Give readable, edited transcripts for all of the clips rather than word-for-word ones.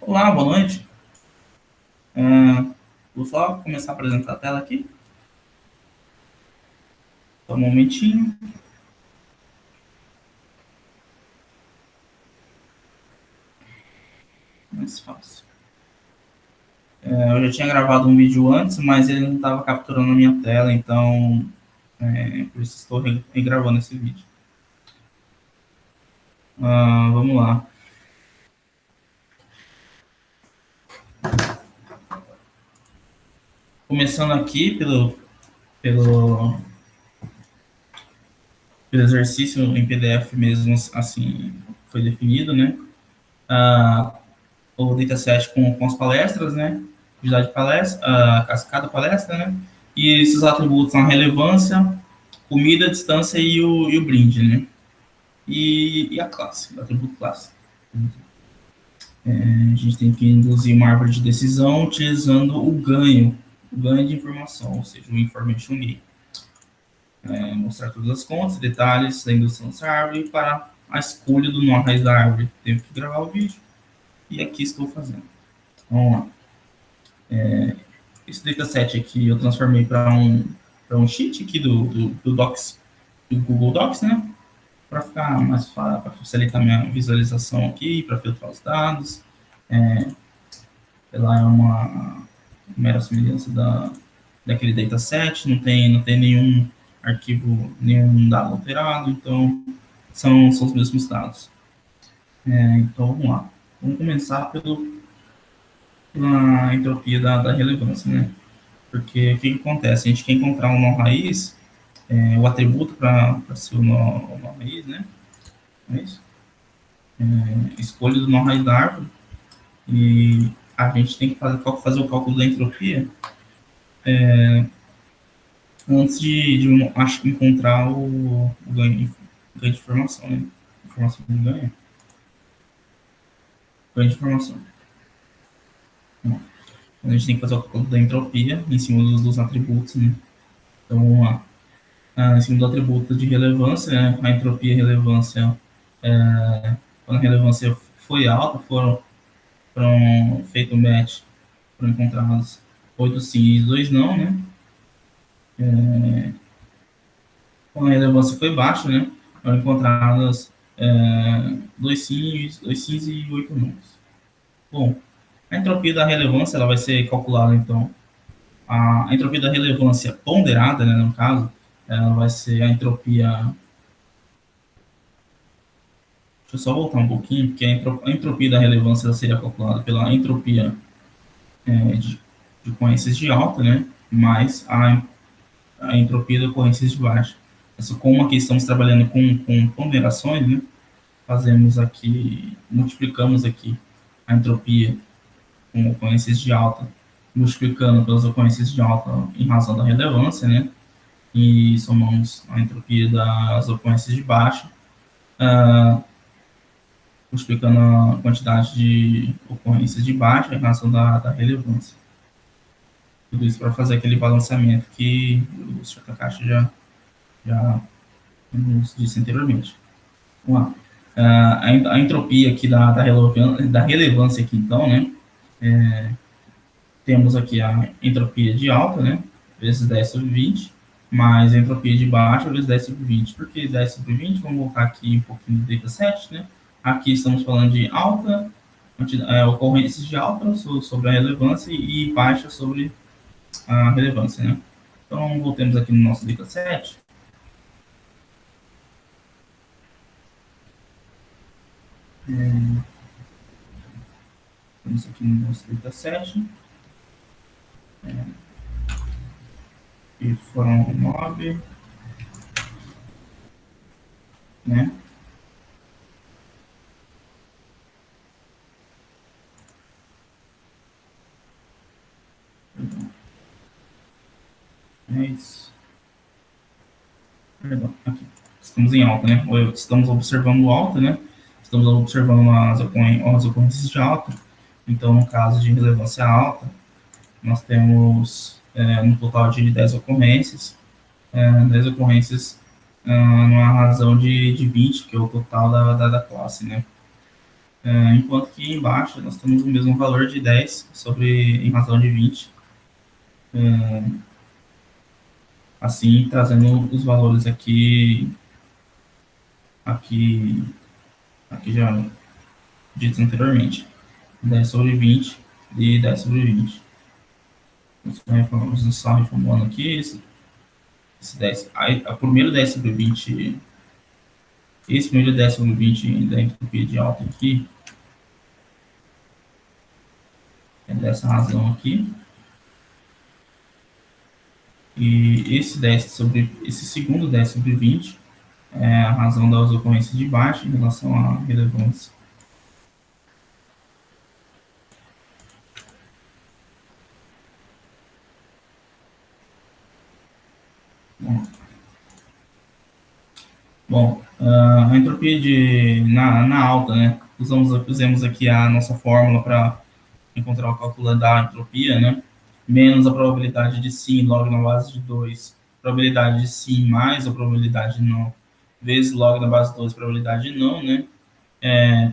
Olá, boa noite. Vou só começar a apresentar a tela aqui. Só um momentinho. Mais fácil. Eu já tinha gravado um vídeo antes, mas ele não estava capturando a minha tela, então por isso estou regravando esse vídeo. Vamos lá. Começando aqui pelo, pelo exercício em PDF mesmo, assim, foi definido, né? Ah, o dataset com as palestras, né? Atividade de palestra, cada palestra, né? E esses atributos são a relevância, comida, distância e o brinde, né? E a classe, o atributo classe. A gente tem que induzir uma árvore de decisão utilizando o ganho de informação, ou seja, o information gain. Mostrar todas as contas, detalhes da indução dessa árvore para a escolha do nó raiz da árvore. Tenho que gravar o vídeo e aqui estou fazendo. Vamos lá. Esse dataset aqui eu transformei para um sheet aqui do Docs, do Google Docs, né? Para ficar mais fácil, para facilitar minha visualização aqui, para filtrar os dados. Ela é uma mera semelhança daquele dataset, não tem nenhum arquivo, nenhum dado alterado, então são os mesmos dados. Então vamos lá. Vamos começar pela entropia da relevância, né? Porque o que acontece? A gente quer encontrar um nó raiz, o atributo para ser o nó raiz, né? É isso? Escolha do nó raiz da árvore e a gente tem que fazer o cálculo da entropia antes de acho que encontrar o ganho de informação, né? Informação de ganho de informação. Bom, a gente tem que fazer o cálculo da entropia em cima dos atributos, né? Então vamos lá. Em cima do atributo de relevância, né? A entropia e relevância, quando a relevância foi alta, foram feito um match, foram encontrados 8 sim e 2 não, né? Quando a relevância foi baixa, né? Foram encontradas 2 sims e 8 nãos. Bom, a entropia da relevância ela vai ser calculada, então, a entropia da relevância ponderada, né, no caso, ela vai ser a entropia. Deixa eu só voltar um pouquinho, porque a entropia da relevância seria calculada pela entropia de ocorrências de alta, né, mais a entropia de ocorrências de baixa. Como aqui estamos trabalhando com ponderações, né, fazemos aqui, multiplicamos aqui a entropia com ocorrências de alta, multiplicando pelas ocorrências de alta em razão da relevância, né, e somamos a entropia das ocorrências de baixa, multiplicando a quantidade de ocorrências de baixa em razão da relevância. Tudo isso para fazer aquele balanceamento que o Sr. Takashi já nos disse anteriormente. Vamos lá. A entropia aqui da relevância aqui, então, né? Temos aqui a entropia de alta, né? Vezes 10 sobre 20, mais a entropia de baixa vezes 10 sobre 20. Por que 10 sobre 20? Vamos voltar aqui um pouquinho do dataset, né? Aqui estamos falando de alta, ocorrências de alta sobre a relevância e baixa sobre a relevância, né? Então, voltemos aqui no nosso dataset. Estamos aqui no nosso dataset. E foram 9, né? É isso. Perdão, aqui. Estamos em alta, né? Estamos observando alta, né? Estamos observando as ocorrências de alta. Então, no caso de relevância alta, nós temos um total de 10 ocorrências. 10 ocorrências numa razão de 20, que é o total da classe, né? enquanto que embaixo nós temos o mesmo valor de 10 sobre em razão de 20, assim trazendo os valores aqui, aqui já ditos anteriormente, 10 sobre 20 e 10 sobre 20. Vamos só reformulando aqui, esse 10, aí, o primeiro 10 sobre 20, esse primeiro 10 sobre 20 da entropia de alta aqui, é dessa razão aqui, e esse segundo 10 sobre 20 é a razão das ocorrências de baixa em relação à relevância. Bom, a entropia na alta, né? Usamos aqui a nossa fórmula para encontrar o cálculo da entropia, né? Menos a probabilidade de sim log na base de 2, probabilidade de sim mais a probabilidade de não, vezes log na base de 2, probabilidade de não, né?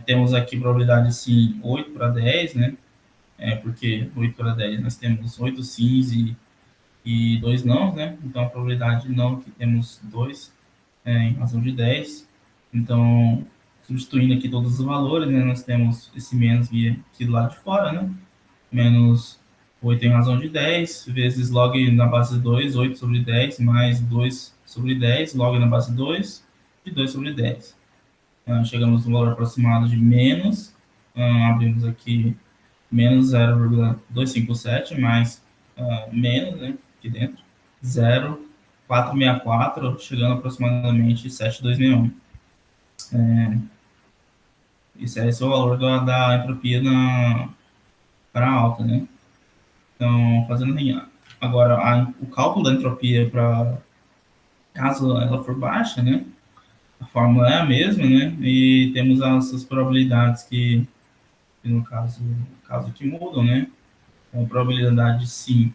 Temos aqui probabilidade de sim 8 para 10, né? Porque 8 para 10 nós temos 8 sims e 2 não, né? Então a probabilidade de não que temos 2 em razão de 10. Então, substituindo aqui todos os valores, né? Nós temos esse menos aqui do lado de fora, né? Menos 8 em razão de 10, vezes log na base de 2, 8 sobre 10, mais 2 sobre 10, log na base de 2, e 2 sobre 10. Chegamos no valor aproximado de menos, abrimos aqui menos 0,257, mais menos, né, aqui dentro, 0,464, chegando aproximadamente 7,261. Esse é o valor da entropia para alta, né? Então, fazendo agora o cálculo da entropia para caso ela for baixa, né? A fórmula é a mesma, né? E temos as probabilidades que no caso que mudam, né? A probabilidade de sim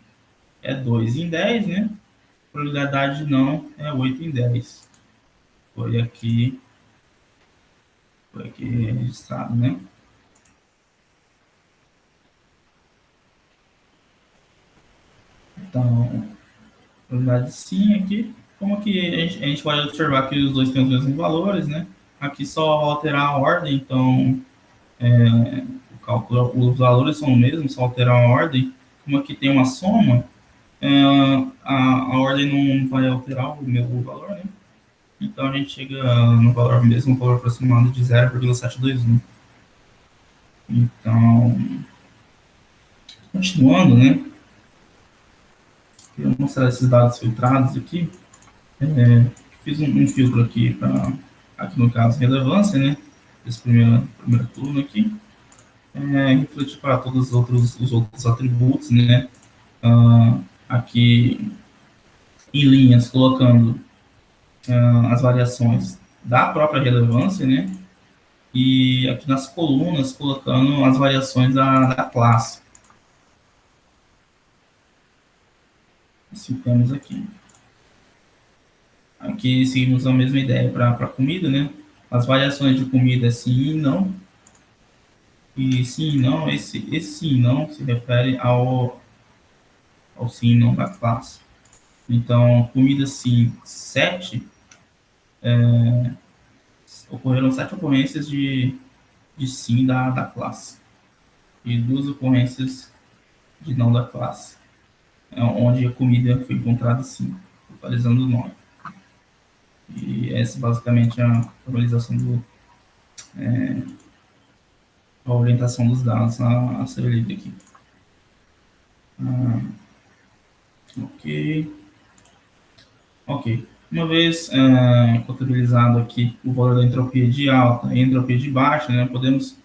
é 2 em 10, né? A probabilidade de não é 8 em 10. Foi aqui, foi aqui registrado, né? Então, probabilidade de sim aqui. Como que a gente pode observar que os dois têm os mesmos valores, né? Aqui só alterar a ordem, então o cálculo, os valores são os mesmos, só alterar a ordem. Como aqui tem uma soma, a ordem não vai alterar o valor, né? Então a gente chega no valor mesmo, um valor aproximado de 0,721. Então, continuando, né? Eu vou mostrar esses dados filtrados aqui. Fiz um filtro aqui para, aqui no caso, relevância, né? Esse primeiro turno aqui. Refletir para todos os outros atributos, né? Aqui em linhas, colocando as variações da própria relevância, né? E aqui nas colunas, colocando as variações da classe. Assim temos aqui. Aqui seguimos a mesma ideia para comida, né? As variações de comida sim e não. E sim e não, esse sim e não se refere ao sim e não da classe. Então, comida sim, 7, ocorreram 7 ocorrências de sim da classe. E 2 ocorrências de não da classe, onde a comida foi encontrada sim, totalizando 9. E essa basicamente é a organização a orientação dos dados a ser lida aqui. Ok. Ok. Uma vez contabilizado aqui o valor da entropia de alta e entropia de baixa, né, podemos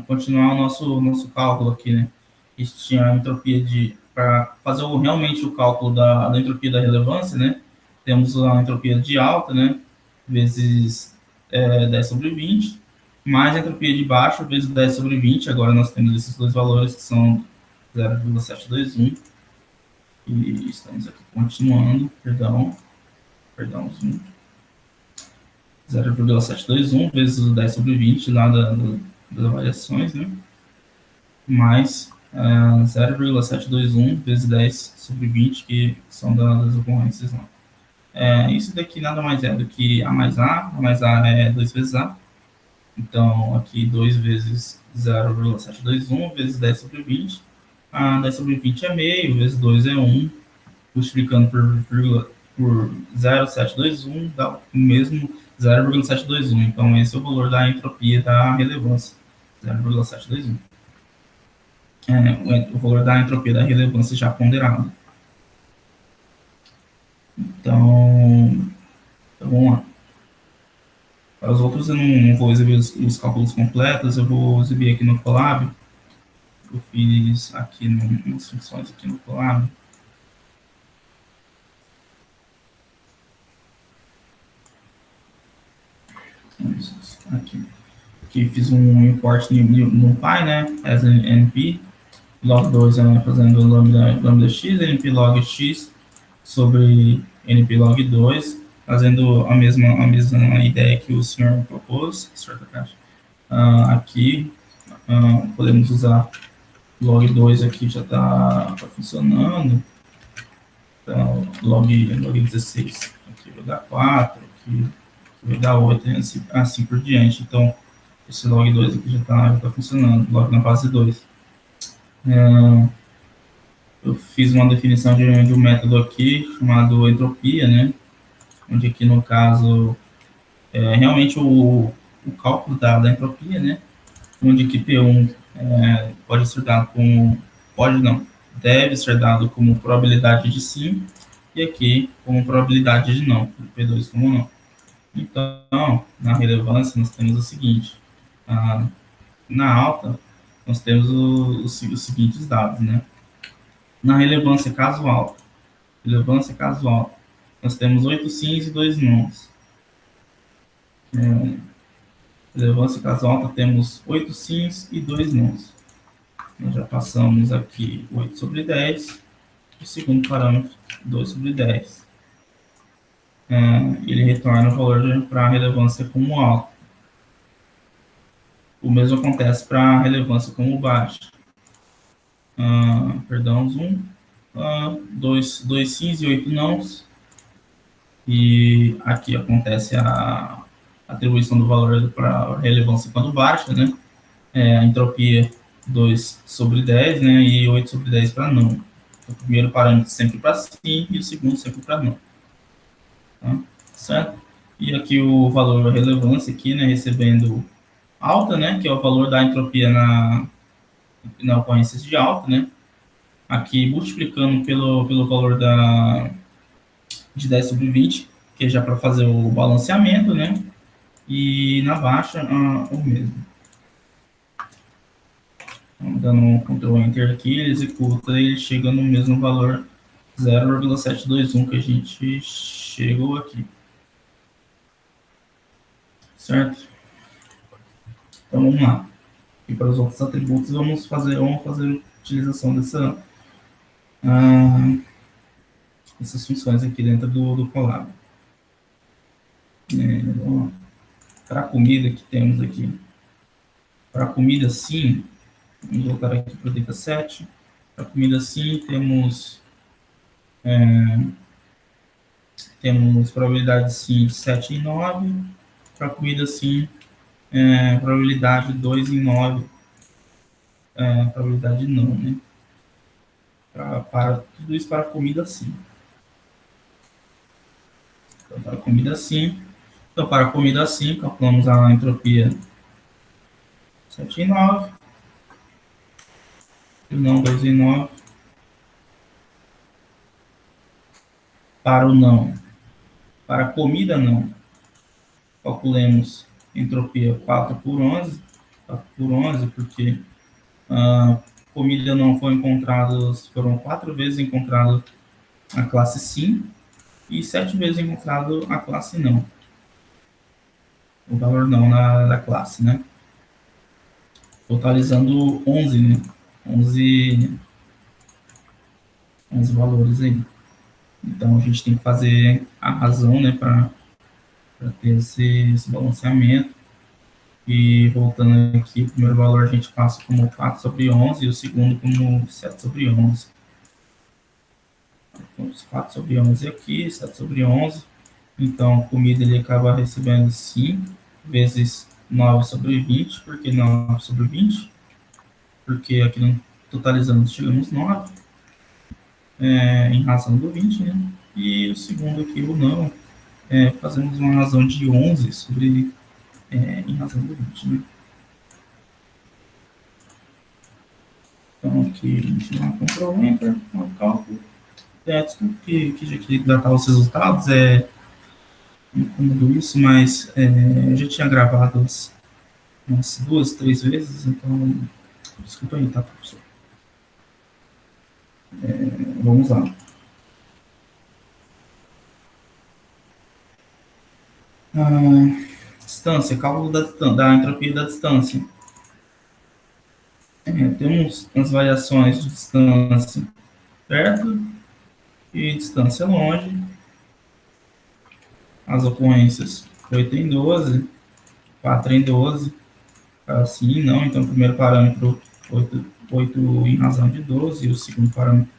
continuar o nosso cálculo aqui, né? A gente tinha a entropia para fazer realmente o cálculo da entropia da relevância, né? Temos a entropia de alta, né? Vezes 10 sobre 20, mais a entropia de baixa vezes 10 sobre 20. Agora nós temos esses dois valores que são 0,721. E estamos aqui continuando, perdão, 0,721 vezes o 10 sobre 20 lá das variações, né? Mais 0,721 vezes 10 sobre 20, que são das ocorrências lá. Isso daqui nada mais é do que A mais A é 2 vezes A. Então, aqui 2 vezes 0,721 vezes 10 sobre 20. 10 sobre 20 é meio, vezes 2 é 1. Multiplicando por 0,721 dá o mesmo 0,721. Então, esse é o valor da entropia da relevância, 0,721. O valor da entropia da relevância já ponderado. Então vamos lá. Para os outros eu não vou exibir os cálculos completos, eu vou exibir aqui no Colab. Eu fiz aqui nas funções aqui no Colab. Aqui. Aqui fiz um import no Py, né? As np. Log 2 fazendo lambda x, np log x sobre np log 2, fazendo a mesma ideia que o senhor propôs, senhor Takashi. Aqui podemos usar log 2 aqui, já está funcionando. Então, log 16 aqui vai dar 4, aqui vai dar 8, e assim por diante. Então, esse log 2 aqui já está funcionando, log na base 2. Eu fiz uma definição de um método aqui chamado entropia, né? Onde aqui no caso realmente o cálculo da entropia, né? Onde que P1 pode ser dado como, pode não, deve ser dado como probabilidade de sim, e aqui como probabilidade de não, P2 como não. Então, na relevância, nós temos o seguinte, na alta, nós temos os seguintes dados, né? Na relevância casual, nós temos 8 sims e 2 nãos. Relevância casual, temos 8 sims e 2 nãos. Nós já passamos aqui 8 sobre 10, o segundo parâmetro, 2 sobre 10. Ele retorna o valor para a relevância como alta. O mesmo acontece para a relevância como baixa. Perdão, zoom. 2 sims e 8 nãos. E aqui acontece a atribuição do valor para a relevância quando baixa, né? A entropia 2 sobre 10, né? E 8 sobre 10 para não. Então, o primeiro parâmetro sempre para sim e o segundo sempre para não. Tá? Certo? E aqui o valor da relevância aqui, né? Recebendo alta, né? Que é o valor da entropia na ocorrência de alta, né? Aqui multiplicando pelo valor de 10 sobre 20, que é já para fazer o balanceamento, né? E na baixa, o mesmo. Então, dando um Ctrl Enter aqui, ele executa e ele chega no mesmo valor 0,721 que a gente chegou aqui. Certo? Então vamos lá. E para os outros atributos vamos fazer utilização dessas funções aqui dentro do Colab. Para a comida que temos aqui. Para a comida sim, vamos voltar aqui para o dataset. Para a comida sim temos probabilidade sim de 7 em 9. Para a comida sim, probabilidade 2 em 9. Probabilidade não, né? Tudo isso para a comida sim. Então, para a comida sim. Então, para a comida sim, calculamos a entropia 7 em 9. E não 2 em 9. Para o não. Para a comida não. Calculemos entropia 4 por 11. 4 por 11, porque comida não foi encontrada, foram 4 vezes encontrado a classe sim e 7 vezes encontrado a classe não. O valor não da classe, né? Totalizando 11, né? 11 valores aí. Então a gente tem que fazer a razão, né, para ter esse balanceamento. E voltando aqui, o primeiro valor a gente passa como 4 sobre 11 e o segundo como 7 sobre 11. Então, 4 sobre 11 aqui, 7 sobre 11. Então, a comida ele acaba recebendo 5 vezes 9 sobre 20. Por que 9 sobre 20? Porque aqui no totalizando chegamos 9, em razão do 20, né? E o segundo aqui, o não, fazemos uma razão de 11 sobre, em razão do 20, né? Então, aqui a gente não comprou o Enter, o cálculo. Desculpa que já queria datar os resultados, incômodo isso, mas eu já tinha gravado umas 2, 3 vezes, então, desculpa aí, tá, professor? Vamos lá. Ah, distância, cálculo da entropia da distância. Temos as variações de distância perto e distância longe, as ocorrências 8 em 12, 4 em 12, assim, não, então o primeiro parâmetro 8 em razão de 12 e o segundo parâmetro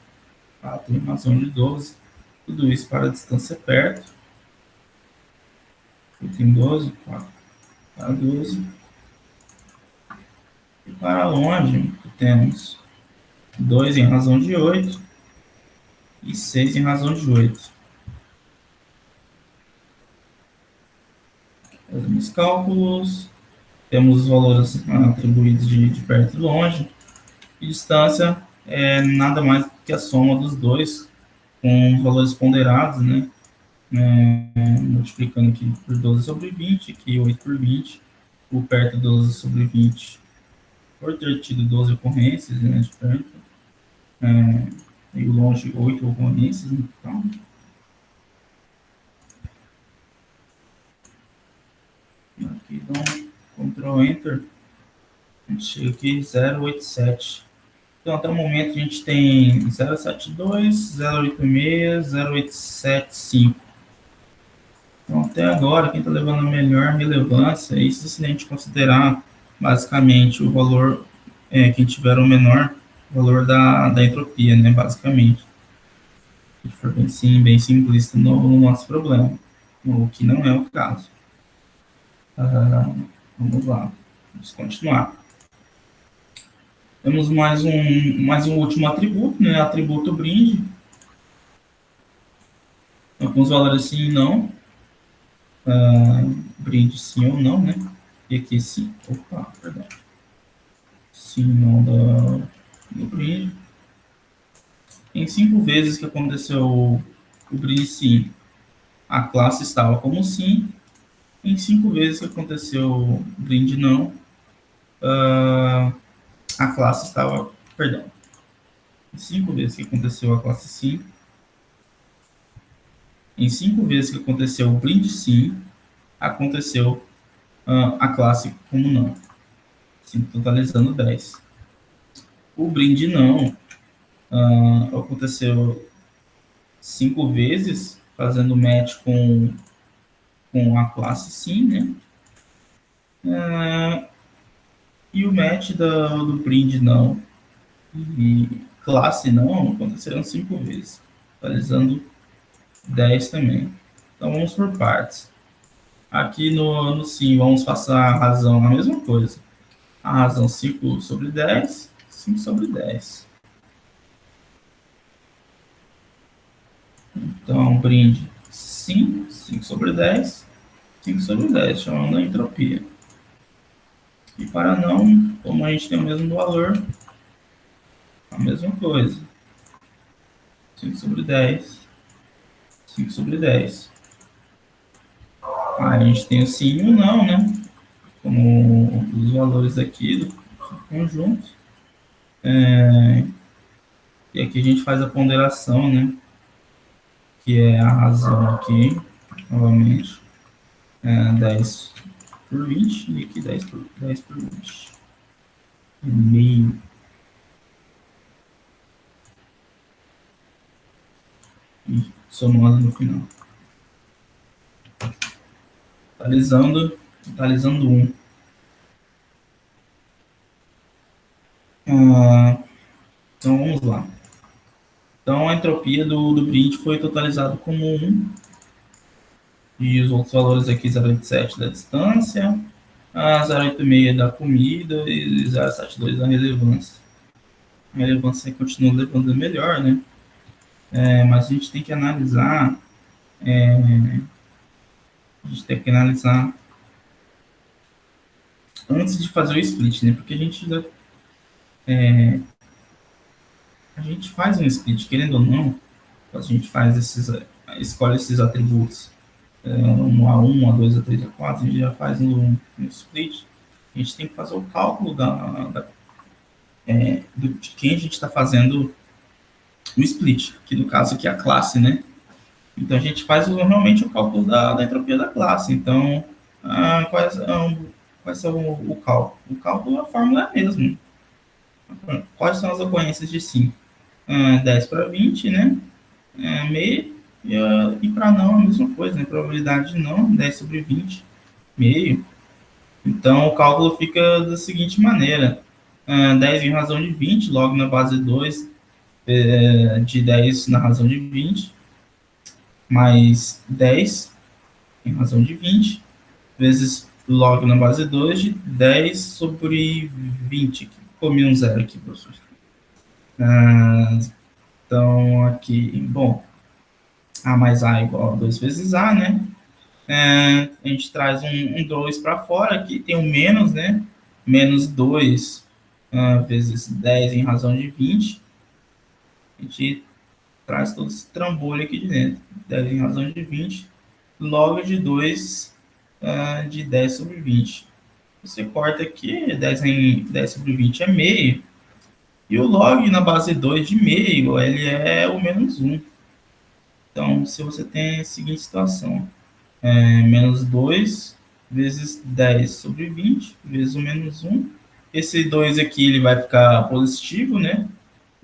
4 em razão de 12, tudo isso para a distância perto, 8 em 12, 4 para 12, e para longe temos 2 em razão de 8 e 6 em razão de 8. Fazemos cálculos, temos os valores atribuídos de perto e longe, e distância é nada mais que a soma dos dois, com os valores ponderados, né? Multiplicando aqui por 12 sobre 20, aqui 8 por 20, o perto 12 sobre 20, por ter tido 12 ocorrências, né, de perto, é, e o longe 8 ocorrências, então, aqui dá Ctrl Enter, a gente chega aqui 087. Então, até o momento a gente tem 072, 086, 0875. Então, até agora, quem está levando a melhor relevância, isso se a gente considerar basicamente o valor, quem tiver o menor valor da entropia, né, basicamente. Se for bem simplista no nosso problema, o que não é o caso. Vamos lá, vamos continuar. Temos mais um último atributo, né, atributo brinde, alguns valores sim e não, brinde sim ou não, né, e aqui sim, opa, perdão. Sim, do brinde. Em 5 vezes que aconteceu o brinde sim, a classe estava como sim. Em 5 vezes que aconteceu o brinde não, ah, a classe estava, perdão. Em 5 vezes que aconteceu a classe sim, em 5 vezes que aconteceu o brinde sim, aconteceu a classe como não, assim, totalizando 10. O brinde não aconteceu 5 vezes, fazendo match com a classe sim, né? Ah, e o match do print não e classe não aconteceram 5 vezes, atualizando 10 também. Então vamos por partes. Aqui no sim, vamos passar a razão a mesma coisa. A razão 5 sobre 10, 5 sobre 10. Então, brinde sim, 5 sobre 10, 5 sobre 10, chamando a entropia. E para não, como a gente tem o mesmo valor, a mesma coisa. 5 sobre 10, 5 sobre 10. Aí a gente tem o sim e o não, né? Como os valores aqui do conjunto. E aqui a gente faz a ponderação, né? Que é a razão aqui, novamente, 10 por 20 e aqui 10 por 20. E meio. E somando no final. Totalizando 1. Então, vamos lá. Então, a entropia do print foi totalizado como 1, e os outros valores aqui, 0,87 da distância, a 0,86 da comida e 0,72 da relevância. A relevância continua levando melhor, né? Mas a gente tem que analisar, antes de fazer o split, né? Porque a gente faz um split, querendo ou não, a gente escolhe esses atributos, um A1, A2, A3, A4, a gente já faz um split. A gente tem que fazer o cálculo de quem a gente está fazendo o split, que no caso aqui é a classe, né? Então a gente faz realmente o cálculo da entropia da classe. Então, quais são o cálculo? O cálculo, a fórmula é a mesma. Quais são as ocorrências de 5? 10 para 20, né? Meio. E para não, a mesma coisa, né? Probabilidade de não, 10 sobre 20, meio. Então, o cálculo fica da seguinte maneira. 10 em razão de 20, logo na base 2, de 10 na razão de 20, mais 10 em razão de 20, vezes log na base 2 de 10 sobre 20. Comi um zero aqui, professor. Então, aqui, bom, A mais A é igual a 2 vezes A, né? A gente traz um 2 para fora, aqui tem um menos, né? Menos 2 vezes 10 em razão de 20. A gente traz todo esse trambolho aqui de dentro. 10 em razão de 20, log de 2 de 10 sobre 20. Você corta aqui, 10 sobre 20 é meio, e o log na base 2 de meio, ele é o menos 1. Então, se você tem a seguinte situação, menos 2 vezes 10 sobre 20, vezes o menos 1. Esse 2 aqui ele vai ficar positivo, né?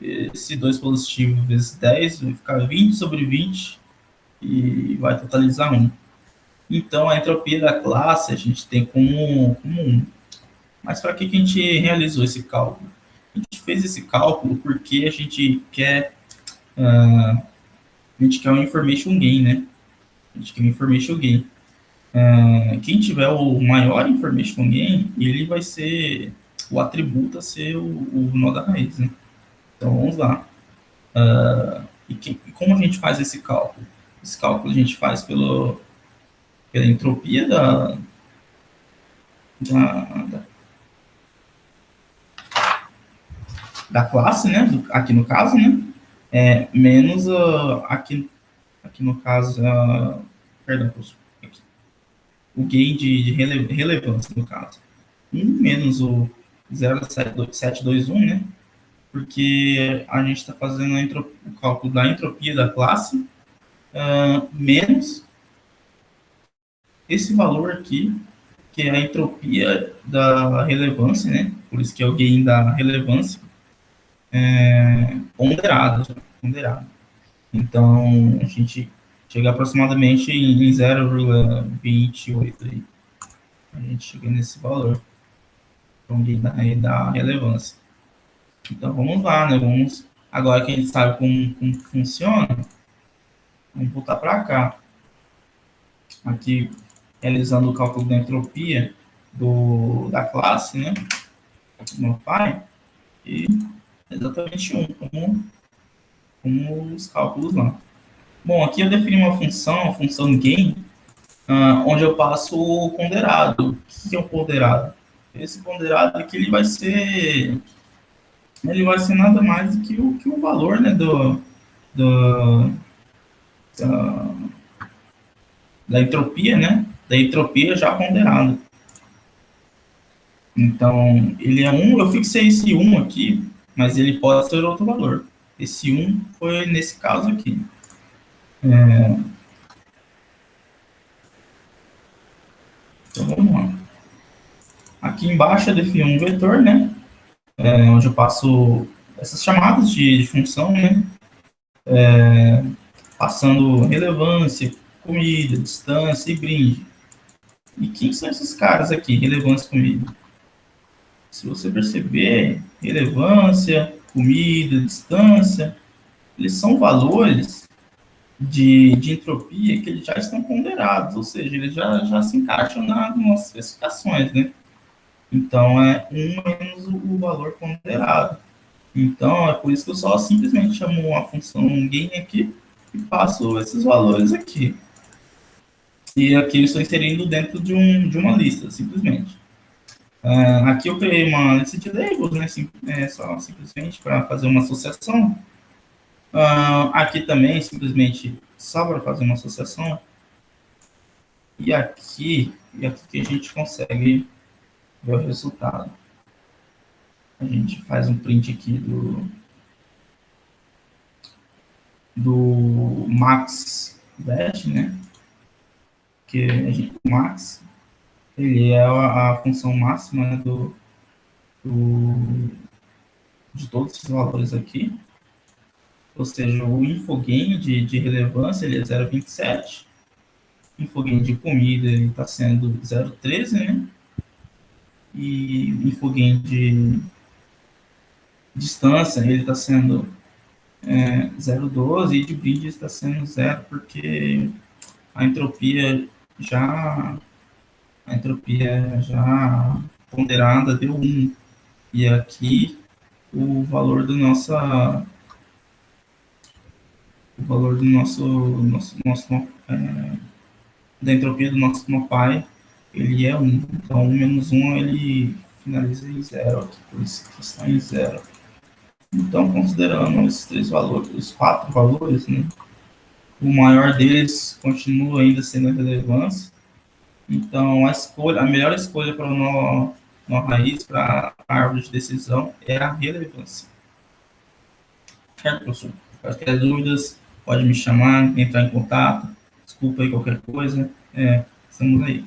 Esse 2 positivo vezes 10 vai ficar 20 sobre 20 e vai totalizar 1. Então, a entropia da classe a gente tem como 1. Mas para que a gente realizou esse cálculo? A gente fez esse cálculo porque a gente quer um information gain, né? A gente quer um information gain. Quem tiver o maior information gain, ele vai ser o atributo a ser o nó da raiz, né? Então vamos lá. E como a gente faz esse cálculo? Esse cálculo a gente faz pela entropia da, da classe, né? Aqui no caso, né? Menos aqui no caso, perdão, aqui, o gain de relevância, no caso. 1 menos o 0,721, né? Porque a gente está fazendo o cálculo da entropia da classe, menos esse valor aqui, que é a entropia da relevância, né? Por isso que é o gain da relevância, ponderado. Então, a gente chega aproximadamente em 0,28 aí. A gente chega nesse valor, então, da relevância. Então, vamos lá, né? Agora que a gente sabe como funciona, vamos voltar para cá. Aqui, realizando o cálculo da entropia da classe, né? No pai, e exatamente como os cálculos lá. Bom, aqui eu defini uma função, a função gain, onde eu passo o ponderado. O que é o ponderado? Esse ponderado aqui ele vai ser nada mais do que o valor, né, do, da, da entropia, né, da entropia já ponderada. Então, ele é 1, eu fixei esse 1 aqui, mas ele pode ser outro valor. Esse 1 foi nesse caso aqui. Então, vamos lá. Aqui embaixo eu defino um vetor, né, onde eu passo essas chamadas de função, né, passando relevância, comida, distância e brinde. E quem são esses caras aqui, relevância e comida? Se você perceber, relevância, comida, distância, eles são valores de entropia que eles já estão ponderados, ou seja, eles já se encaixam nas especificações, né? Então, é um menos o valor ponderado. Então, é por isso que eu só simplesmente chamo a função gain aqui e passo esses valores aqui. E aqui eu estou inserindo dentro de uma lista, simplesmente. Aqui eu criei uma lista de labels, né? Só simplesmente para fazer uma associação. Aqui também, simplesmente, só para fazer uma associação. E aqui que a gente consegue ver o resultado. A gente faz um print aqui do max dash, né? Que o max, ele é a função máxima, né, do, de todos esses valores aqui. Ou seja, o infogain de relevância ele é 0,27. O infogain de comida está sendo 0,13, né? E o infogain de distância ele está sendo 0,12 e de brinde está sendo zero, porque a entropia já a entropia já ponderada deu 1. E aqui o valor do nossa o valor do nosso da entropia do nosso pai, ele é 1. Então, 1 menos 1, ele finaliza em zero aqui, por isso que está em zero. Então, considerando esses três valores, os quatro valores, né, o maior deles continua ainda sendo a relevância. Então, a melhor escolha para o nó raiz, para a árvore de decisão, é a relevância. Certo, professor? Qualquer dúvidas, pode me chamar, entrar em contato. Desculpa aí qualquer coisa. Estamos aí.